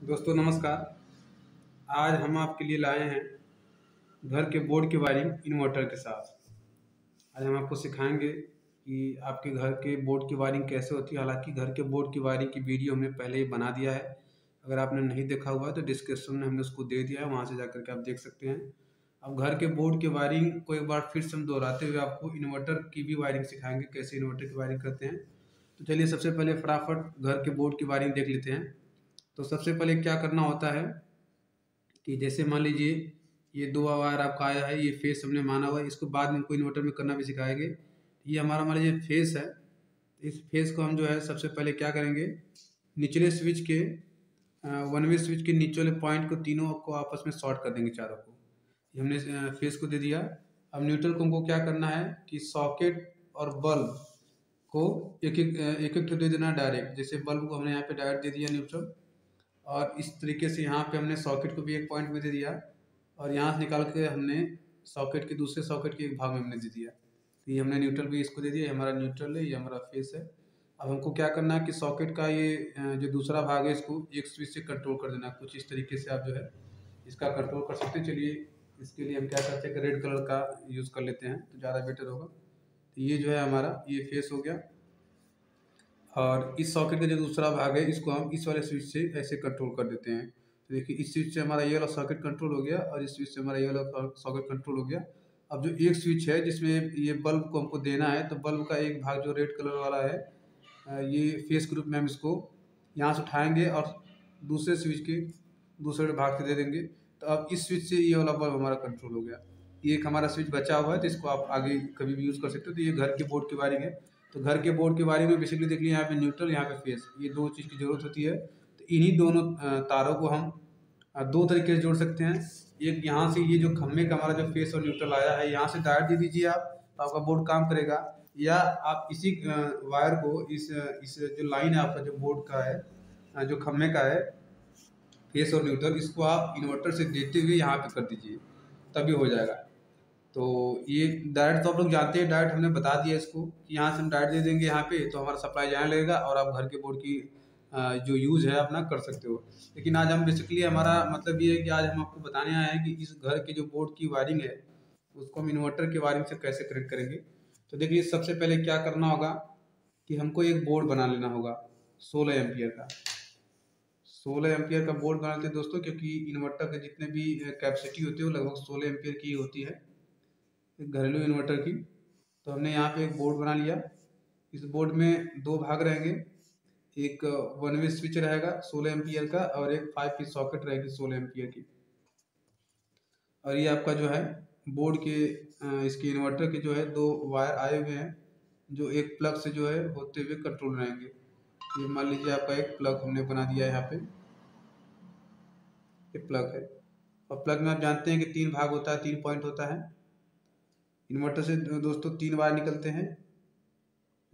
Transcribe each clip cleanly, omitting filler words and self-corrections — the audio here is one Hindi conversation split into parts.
दोस्तों नमस्कार। आज हम आपके लिए लाए हैं घर के बोर्ड की वायरिंग इन्वर्टर के साथ। आज हम आपको सिखाएंगे कि आपके घर के बोर्ड की वायरिंग कैसे होती है। हालांकि घर के बोर्ड की वायरिंग की वीडियो हमने पहले ही बना दिया है। अगर आपने नहीं देखा हुआ है तो डिस्क्रिप्शन में हमने उसको दे दिया है, वहाँ से जाकर के आप देख सकते हैं। अब घर के बोर्ड की वायरिंग को एक बार फिर से हम दोहराते हुए आपको इन्वर्टर की भी वायरिंग सिखाएंगे, कैसे इन्वर्टर की वायरिंग करते हैं। तो चलिए सबसे पहले फटाफट घर के बोर्ड की वायरिंग देख लेते हैं। तो सबसे पहले क्या करना होता है कि जैसे मान लीजिए ये दो वायर आपका आया है, ये फेस हमने माना हुआ है, इसको बाद में हमको इन्वर्टर में करना भी सिखाएंगे। ये हमारा मान लीजिए फेस है। इस फेस को हम जो है सबसे पहले क्या करेंगे, निचले स्विच के वन वे स्विच के नीचे वाले पॉइंट को तीनों को आपस में शॉर्ट कर देंगे, चारों को। ये हमने फेस को दे दिया। अब न्यूट्रल को हमको क्या करना है कि सॉकेट और बल्ब को एक एक दे देना डायरेक्ट। जैसे बल्ब को हमने यहाँ पे डायरेक्ट दे दिया न्यूट्रल, और इस तरीके से यहाँ पे हमने सॉकेट को भी एक पॉइंट में दे दिया, और यहाँ से निकाल के हमने सॉकेट के दूसरे सॉकेट के एक भाग में हमने दे दिया। तो ये हमने न्यूट्रल भी इसको दे दिया। ये हमारा न्यूट्रल है, ये हमारा फेस है। अब हमको क्या करना है कि सॉकेट का ये जो दूसरा भाग है, इसको एक स्विच से कंट्रोल कर देना। कुछ इस तरीके से आप जो है इसका कंट्रोल कर सकते हैं। चलिए इसके लिए हम क्या करते हैं कि रेड कलर का यूज़ कर लेते हैं तो ज़्यादा बेटर होगा। तो ये जो है हमारा ये फेस हो गया, और इस सॉकेट का जो दूसरा भाग है इसको हम इस वाले स्विच से ऐसे कंट्रोल कर देते हैं। तो देखिए इस स्विच से हमारा ये वाला सॉकेट कंट्रोल हो गया, और इस स्विच से हमारा ये वाला सॉकेट कंट्रोल हो गया। अब जो एक स्विच है जिसमें ये बल्ब को हमको देना है, तो बल्ब का एक भाग जो रेड कलर वाला है, ये फेस ग्रुप में हम इसको यहाँ से उठाएंगे और दूसरे स्विच के दूसरे भाग से दे देंगे। तो अब इस स्विच से ये वाला बल्ब हमारा कंट्रोल हो गया। ये एक हमारा स्विच बचा हुआ है, तो इसको आप आगे कभी भी यूज़ कर सकते हो। तो ये घर के बोर्ड की वायरिंग है। तो घर के बोर्ड के वायरिंग में बेसिकली देखिए यहाँ पे न्यूट्रल, यहाँ पे फेस, ये दो चीज़ की ज़रूरत होती है। तो इन्हीं दोनों तारों को हम दो तरीके से जोड़ सकते हैं। एक यहाँ से ये जो खम्भे का हमारा जो फेस और न्यूट्रल आया है, यहाँ से डायरेक्ट दे दीजिए आप, तो आपका बोर्ड काम करेगा। या आप इसी वायर को इस जो लाइन है आपका जो बोर्ड का है, जो खम्भे का है फेस और न्यूट्रल, इसको आप इन्वर्टर से देते हुए यहाँ पे कर दीजिए, तभी हो जाएगा। तो ये डायरेक्ट तो आप लोग जानते हैं, डायरेक्ट हमने बता दिया इसको कि यहाँ से हम डायरेक्ट दे देंगे यहाँ पे, तो हमारा सप्लाई जाने लगेगा और आप घर के बोर्ड की जो यूज़ है अपना कर सकते हो। लेकिन आज हम बेसिकली हमारा मतलब ये है कि आज हम आपको बताने आए हैं कि इस घर के जो बोर्ड की वायरिंग है उसको हम इन्वर्टर की वायरिंग से कैसे कनेक्ट करेंगे। तो देखिए सबसे पहले क्या करना होगा कि हमको एक बोर्ड बना लेना होगा 16 एम्पियर का। 16 एम्पियर का बोर्ड बनाते हैं दोस्तों, क्योंकि इन्वर्टर के जितने भी कैपेसिटी होती है वो लगभग 16 एम्पियर की होती है, एक घरेलू इन्वर्टर की। तो हमने यहाँ पे एक बोर्ड बना लिया। इस बोर्ड में दो भाग रहेंगे, एक वन वे स्विच रहेगा 16 एम्पियर का, और एक 5 पीस सॉकेट रहेगी 16 एम्पियर की। और ये आपका जो है बोर्ड के इसके इन्वर्टर के जो है दो वायर आए हुए हैं, जो एक प्लग से जो है होते हुए कंट्रोल रहेंगे। ये मान लीजिए आपका एक प्लग हमने बना दिया है, यहाँ पे ये प्लग है। और प्लग में आप जानते हैं कि तीन भाग होता है, 3 पॉइंट होता है। इन्वर्टर से दोस्तों 3 वायर निकलते हैं।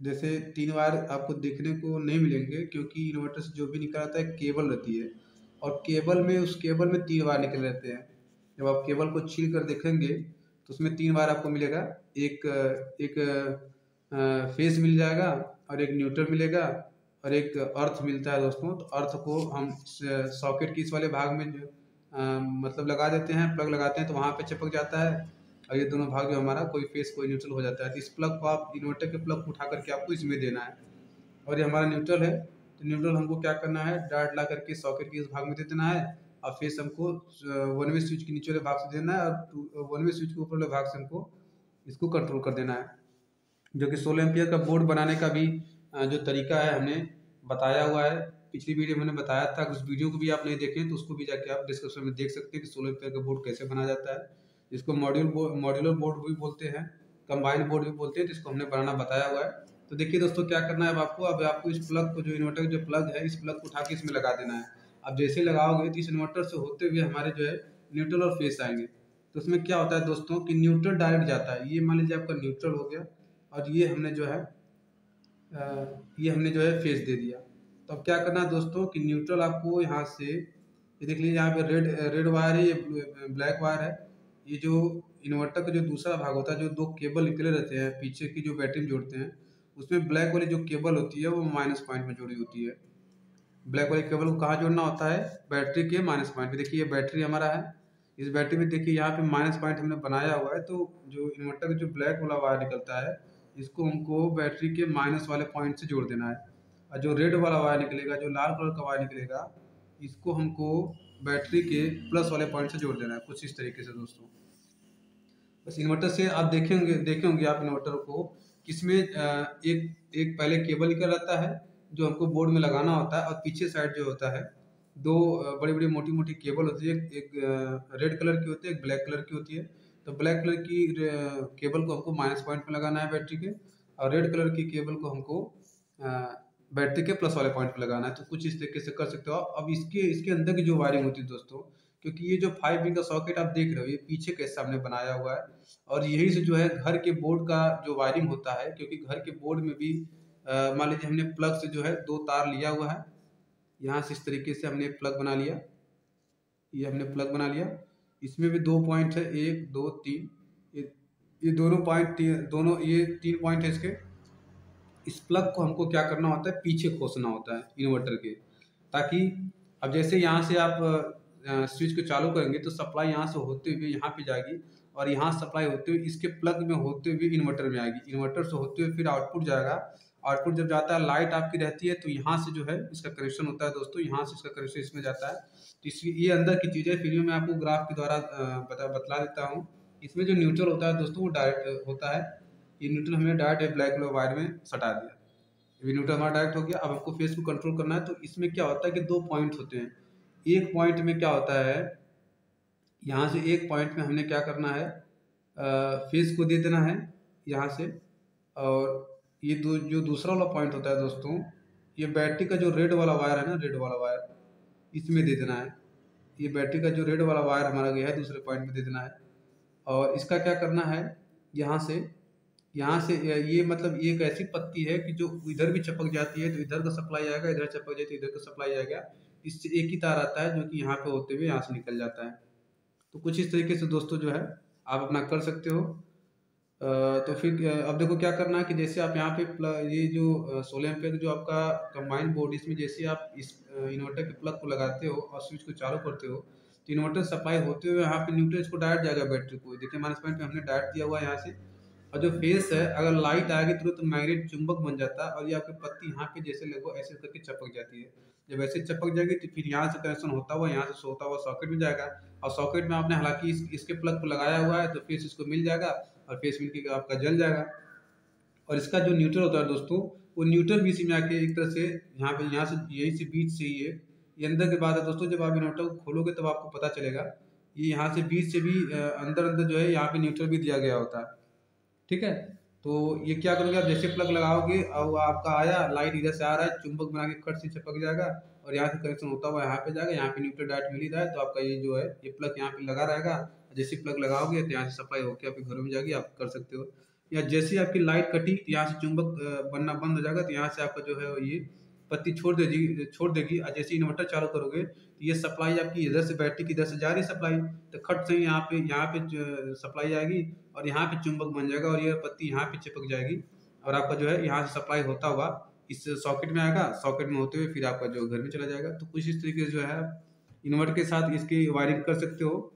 जैसे 3 वायर आपको देखने को नहीं मिलेंगे, क्योंकि इन्वर्टर से जो भी निकल आता है केबल रहती है, और केबल में उस केबल में 3 वायर निकल रहते हैं। जब आप केबल को छील कर देखेंगे तो उसमें 3 वायर आपको मिलेगा। एक एक फेस मिल जाएगा, और एक न्यूट्रल मिलेगा, और एक अर्थ मिलता है दोस्तों। तो अर्थ को हम सॉकेट के इस वाले भाग में जो मतलब लगा देते हैं, प्लग लगाते हैं, तो वहाँ पे चिपक जाता है, और ये दोनों भाग जो हमारा कोई फेस कोई न्यूट्रल हो जाता है। तो इस प्लग को आप इन्वर्टर के प्लग को उठा करके आपको इसमें देना है, और ये हमारा न्यूट्रल है। तो न्यूट्रल हमको क्या करना है, डायरेक्ट ला करके सॉकेट के इस भाग में दे देना है, और फेस हमको वन वे स्विच के नीचे वाले भाग से देना है, और वन वे स्विच के ऊपर वाले भाग से हमको इसको कंट्रोल कर देना है। जो कि 16 एम्पियर का बोर्ड बनाने का भी जो तरीका है हमने बताया हुआ है। पिछली वीडियो मैंने बताया था, उस वीडियो को भी आप नहीं देखें तो उसको भी जाके आप डिस्क्रिप्शन में देख सकते हैं कि 16 एम्पियर का बोर्ड कैसे बनाया जाता है। इसको मॉड्यूलर बोर्ड भी बोलते हैं, कंबाइंड बोर्ड भी बोलते हैं, जिसको हमने बनाना बताया हुआ है। तो देखिए दोस्तों क्या करना है अब आपको, इस प्लग को, जो इन्वर्टर का जो प्लग है, इस प्लग को उठा के इसमें लगा देना है। अब जैसे ही लगाओगे तो इस इन्वर्टर से होते हुए हमारे जो है न्यूट्रल और फेस आएंगे। तो उसमें क्या होता है दोस्तों कि न्यूट्रल डायरेक्ट जाता है। ये मान लीजिए आपका न्यूट्रल हो गया, और ये हमने जो है फेस दे दिया। तो अब क्या करना है दोस्तों कि न्यूट्रल आपको यहाँ से, ये देख लीजिए यहाँ पे रेड रेड वायर है, ये ब्लैक वायर है। ये जो इन्वर्टर का जो दूसरा भाग होता है, जो दो केबल निकले रहते हैं पीछे की, जो बैटरी में जोड़ते हैं, उसमें ब्लैक वाली जो केबल होती है वो माइनस पॉइंट में जुड़ी होती है। ब्लैक वाले केबल को कहाँ जोड़ना होता है, बैटरी के माइनस पॉइंट पे। देखिए ये बैटरी हमारा है, इस बैटरी में देखिए यहाँ पे माइनस पॉइंट हमने बनाया हुआ है, तो जो इन्वर्टर का जो ब्लैक वाला वायर निकलता है इसको हमको बैटरी के माइनस वाले पॉइंट से जोड़ देना है, और जो रेड वाला वायर निकलेगा, जो लाल कलर का वायर निकलेगा, इसको हमको बैटरी के प्लस वाले पॉइंट से जोड़ देना है, कुछ इस तरीके से दोस्तों। बस इन्वर्टर से आप देखे होंगे आप इन्वर्टर को, किसमें एक एक पहले केबल निकल रहता है जो हमको बोर्ड में लगाना होता है, और पीछे साइड जो होता है दो बड़ी बड़ी मोटी मोटी केबल होती है, एक रेड कलर की होती है, एक ब्लैक कलर की होती है। तो ब्लैक कलर की केबल को हमको माइनस पॉइंट पे लगाना है बैटरी के, और रेड कलर की केबल को हमको बैटरी के प्लस वाले पॉइंट पे लगाना है। तो कुछ इस तरीके से कर सकते हो आप। अब इसके इसके अंदर की जो वायरिंग होती है दोस्तों, क्योंकि ये जो 5 पिन का सॉकेट आप देख रहे हो ये पीछे के सामने बनाया हुआ है, और यही से जो है घर के बोर्ड का जो वायरिंग होता है, क्योंकि घर के बोर्ड में भी मान लीजिए हमने प्लग से जो है 2 तार लिया हुआ है, यहाँ से इस तरीके से हमने प्लग बना लिया, ये हमने प्लग बना लिया, इसमें भी 2 पॉइंट है, 1 2 3, ये दोनों पॉइंट, दोनों ये 3 पॉइंट है इसके। इस प्लग को हमको क्या करना होता है, पीछे खोसना होता है इन्वर्टर के, ताकि अब जैसे यहाँ से आप स्विच को चालू करेंगे तो सप्लाई यहाँ से होते हुए यहाँ पे जाएगी, और यहाँ सप्लाई होते हुए इसके प्लग में होते हुए इन्वर्टर में आएगी, इन्वर्टर से होते हुए फिर आउटपुट जाएगा। आउटपुट जब जाता है, लाइट आपकी रहती है, तो यहाँ से जो है इसका कनेक्शन होता है दोस्तों, यहाँ से इसका कनेक्शन इसमें जाता है। तो इसकी ये अंदर की चीज़ें फिर मैं आपको ग्राफ के द्वारा बतला देता हूँ। इसमें जो न्यूट्रल होता है दोस्तों वो डायरेक्ट होता है, ये न्यूट्रल हमने डायरेक्ट ब्लैक कलर वायर में सटा दिया, ये न्यूट्रल हमारा डायरेक्ट हो गया। अब हमको फेस को कंट्रोल करना है, तो इसमें क्या होता है कि 2 पॉइंट होते हैं। एक पॉइंट में क्या होता है, यहाँ से एक पॉइंट में हमने क्या करना है, फेस को दे देना है यहाँ से, और ये जो दूसरा वाला पॉइंट होता है दोस्तों, ये बैटरी का जो रेड वाला वायर है ना, रेड वाला वायर इसमें दे देना है। ये बैटरी का जो रेड वाला वायर हमारा गया है दूसरे पॉइंट में दे देना है, और इसका क्या करना है, यहाँ से ये मतलब ये एक ऐसी पत्ती है कि जो इधर भी चपक जाती है तो इधर का सप्लाई आएगा, इधर चपक जाती है इधर का सप्लाई आएगा, इससे एक ही तार आता है जो कि यहाँ पे होते हुए यहाँ से निकल जाता है। तो कुछ इस तरीके से दोस्तों जो है आप अपना कर सकते हो। तो फिर अब देखो क्या करना है कि जैसे आप यहाँ पे ये जो 16 एम्पीयर जो आपका कंबाइन बोर्ड, इसमें जैसे आप इस इन्वर्टर के प्लग को लगाते हो और स्विच को चालू करते हो, तो इन्वर्टर सप्लाई होते हुए यहाँ पे न्यूट्रल इसको डायरेक्ट जाएगा बैटरी को, देखिए माइनस पॉइंट पे हमने डायरेक्ट दिया हुआ है यहाँ से। और जो फेस है, अगर लाइट आएगी तुरंत मैग्नेट चुंबक बन जाता है, और ये आपकी पत्ती यहाँ पे जैसे लगो ऐसे करके चपक जाती है। जब ऐसे चपक जाएगी तो फिर यहाँ से कनेक्शन होता हुआ यहाँ से सोता हुआ सॉकेट में जाएगा, और सॉकेट में आपने हालांकि इसके प्लग को लगाया हुआ है तो फेस इसको मिल जाएगा, और फेस मिल के आपका जल जाएगा। और इसका जो न्यूट्रल होता है दोस्तों, वो न्यूट्रल भी इसी में आके एक तरह से यहाँ से यही से बीच से ये अंदर की बात है दोस्तों, जब आप इन्वर्टर को खोलोगे तब आपको पता चलेगा, ये यहाँ से बीच से भी अंदर अंदर जो है यहाँ पे न्यूट्रल भी दिया गया होता है, ठीक है। तो ये क्या करोगे, आप जैसे प्लग लगाओगे और वो आपका आया, लाइट इधर से आ रहा है, चुंबक बना के कट से चिपक जाएगा, और यहाँ से कनेक्शन होता हुआ यहाँ पे जाएगा, यहाँ पे न्यूट्रल डायरेक्ट मिल ही रहा है, तो आपका ये जो है ये प्लग यहाँ पे लगा रहेगा। जैसे प्लग लगाओगे तो यहाँ से सप्लाई होकर आपके घरों में जाएगी, आप कर सकते हो। या जैसे आपकी लाइट कटी तो यहाँ से चुंबक बनना बंद हो जाएगा, तो यहाँ से आपका जो है ये पत्ती छोड़ देगी, और जैसे इन्वर्टर चालू करोगे तो ये सप्लाई आपकी इधर से बैटरी की इधर से जा रही सप्लाई, तो खट से यहाँ पे सप्लाई आएगी, और यहाँ पे चुंबक बन जाएगा, और ये पत्ती यहाँ पे चिपक जाएगी, और आपका जो है यहाँ से सप्लाई होता हुआ इस सॉकेट में आएगा, सॉकेट में होते हुए फिर आपका जो घर में चला जाएगा। तो कुछ इस तरीके से जो है आप इन्वर्टर के साथ इसकी वायरिंग कर सकते हो।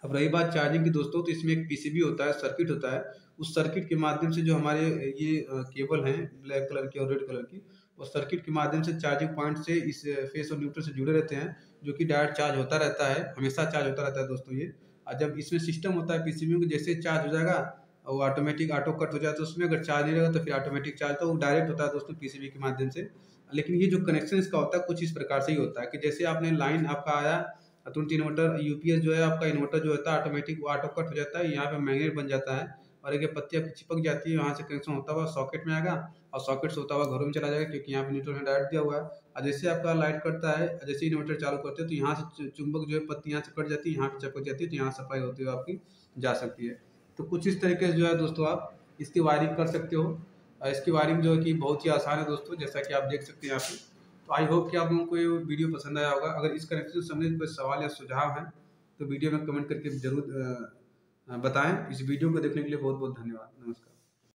अब रही बात चार्जिंग की दोस्तों, तो इसमें एक पीसीबी होता है, सर्किट होता है, उस सर्किट के माध्यम से जो हमारे ये केबल हैं ब्लैक कलर की और रेड कलर की, उस सर्किट के माध्यम से चार्जिंग पॉइंट से इस फेस और न्यूट्रल से जुड़े रहते हैं, जो कि डायरेक्ट चार्ज होता रहता है, हमेशा चार्ज होता रहता है दोस्तों ये। और जब इसमें सिस्टम होता है पीसीबी में, जैसे चार्ज हो जाएगा वो ऑटोमेटिक ऑटो कट हो जाता है उसमें, अगर चार्ज नहीं रहेगा तो फिर ऑटोमेटिक चार्ज, तो वो डायरेक्ट होता है दोस्तों पीसीबी के माध्यम से। लेकिन ये जो कनेक्शन इसका होता है कुछ इस प्रकार से ही होता है कि जैसे आपने लाइन आपका आया, तुरंत इन्वर्टर यूपीएस जो है आपका इन्वर्टर जो होता है ऑटोमेटिक वो ऑटो कट हो जाता है, यहाँ पे मैग्नेट बन जाता है, और एक पत्ती आपकी चिपक जाती है, वहाँ से कनेक्शन होता हुआ सॉकेट में आएगा, और सॉकेट से होता हुआ घरों में चला जाएगा, क्योंकि यहाँ पे न्यूट्रल में डायरेक्ट दिया हुआ है। और जैसे आपका लाइट कटता है, जैसे इन्वर्टर चालू करते हैं, तो यहाँ से चुंबक जो है पत्ती यहाँ से कट जाती है, यहाँ पे चिपक जाती है, तो यहाँ सप्लाई होती हुई आपकी जा सकती है। तो कुछ इस तरीके से जो है दोस्तों आप इसकी वायरिंग कर सकते हो। इसकी वायरिंग जो है कि बहुत ही आसान है दोस्तों, जैसा कि आप देख सकते हैं यहाँ पे। तो आई होप कि आप लोगों को ये वीडियो पसंद आया होगा। अगर इस कनेक्शन से संबंधित कोई सवाल या सुझाव है तो वीडियो में कमेंट करके जरूर बताएं। इस वीडियो को देखने के लिए बहुत बहुत धन्यवाद। नमस्कार।